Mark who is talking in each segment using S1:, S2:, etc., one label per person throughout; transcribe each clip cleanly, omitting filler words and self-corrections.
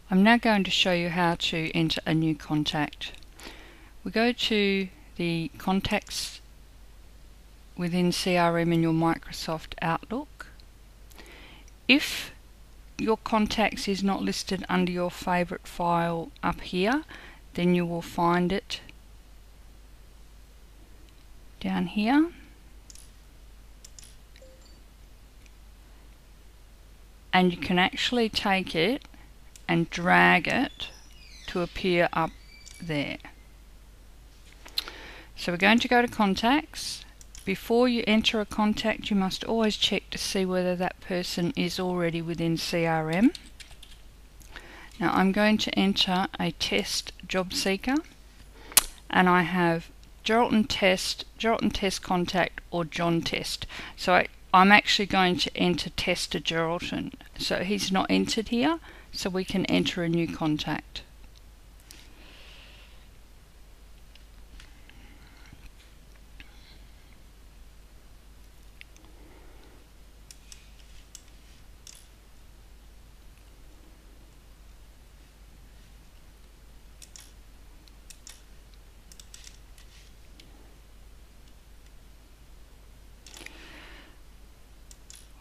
S1: I'm now going to show you how to enter a new contact. We go to the contacts within CRM in your Microsoft Outlook. If your contacts is not listed under your favorite file up here, then you will find it down here. And you can actually take it and drag it to appear up there. So we're going to go to contacts. Before you enter a contact, you must always check to see whether that person is already within CRM. Now I'm going to enter a test job seeker, and I have Geraldton Test Contact, or John Test. So I'm actually going to enter Tester Geraldton. So he's not entered here, so we can enter a new contact.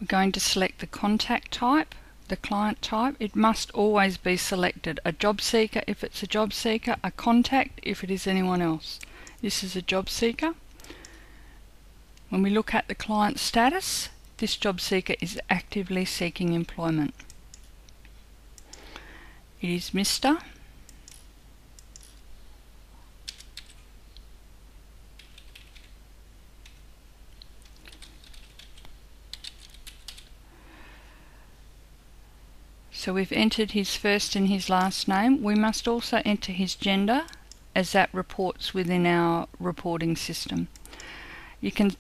S1: We're going to select the contact type, the client type. It must always be selected. A job seeker if it's a job seeker, a contact if it is anyone else. This is a job seeker. When we look at the client status, this job seeker is actively seeking employment. It is Mr. So we've entered his first and his last name. We must also enter his gender, as that reports within our reporting system. You can,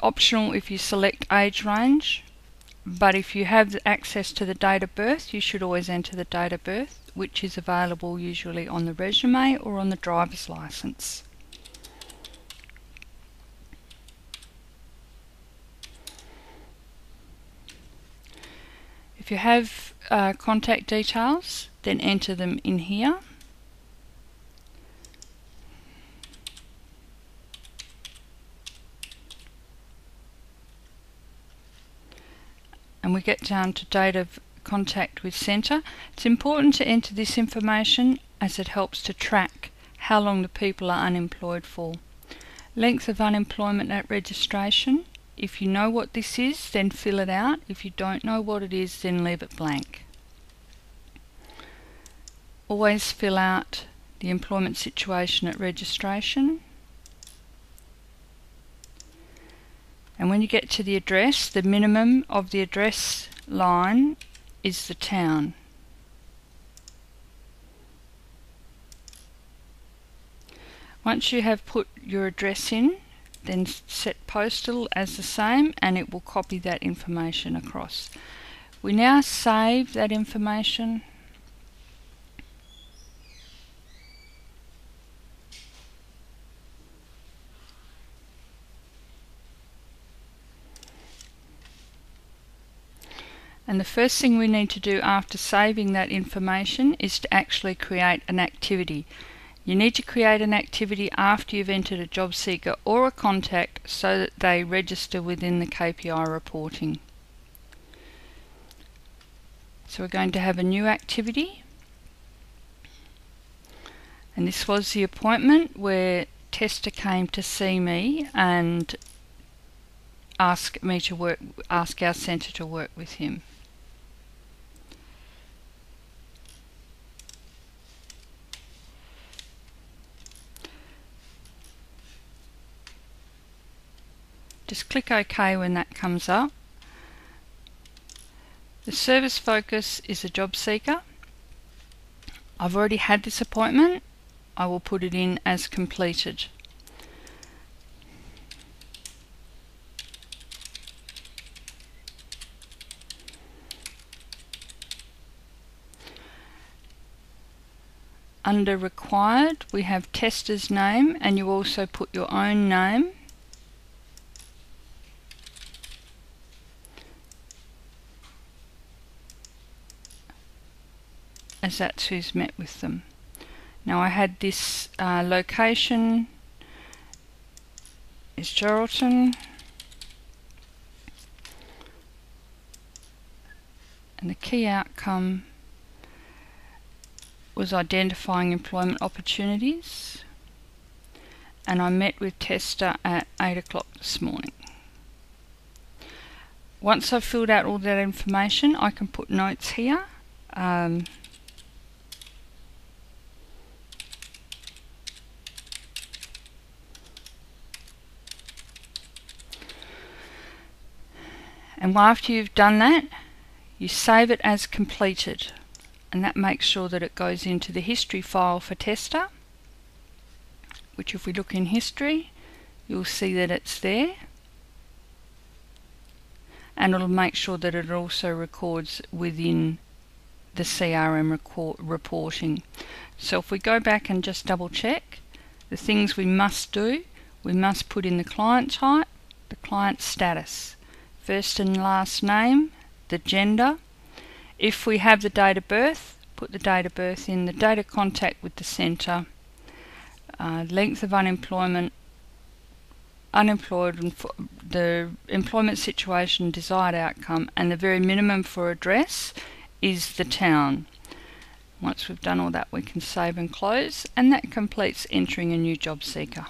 S1: optional if you select age range, but if you have access to the date of birth, you should always enter the date of birth, which is available usually on the resume or on the driver's license. If you have contact details, then enter them in here. And we get down to date of contact with centre. It's important to enter this information as it helps to track how long the people are unemployed for. Length of unemployment at registration. If you know what this is, then fill it out. If you don't know what it is, then leave it blank. Always fill out the employment situation at registration. And when you get to the address, the minimum of the address line is the town. Once you have put your address in, then set postal as the same, and it will copy that information across. We now save that information. And the first thing we need to do after saving that information is to actually create an activity. You need to create an activity after you've entered a job seeker or a contact so that they register within the KPI reporting. So we're going to have a new activity. And this was the appointment where Tester came to see me and ask our centre to work with him. Just click OK when that comes up. The service focus is a job seeker. I've already had this appointment. I will put it in as completed. Under required, we have tester's name, and you also put your own name. as that's who's met with them. Now I had this location is Geraldton, and the key outcome was identifying employment opportunities, and I met with Tester at 8 o'clock this morning. Once I've filled out all that information, I can put notes here. And after you've done that, you save it as completed, and that makes sure that it goes into the history file for Tester, which if we look in history, you'll see that it's there, and it'll make sure that it also records within the CRM reporting. So if we go back and just double check the things we must do, we must put in the client type, the client status, first and last name, the gender. If we have the date of birth, put the date of birth in, the date of contact with the centre, length of unemployment, unemployed, and the employment situation, desired outcome, and the very minimum for address is the town. Once we've done all that, we can save and close, and that completes entering a new job seeker.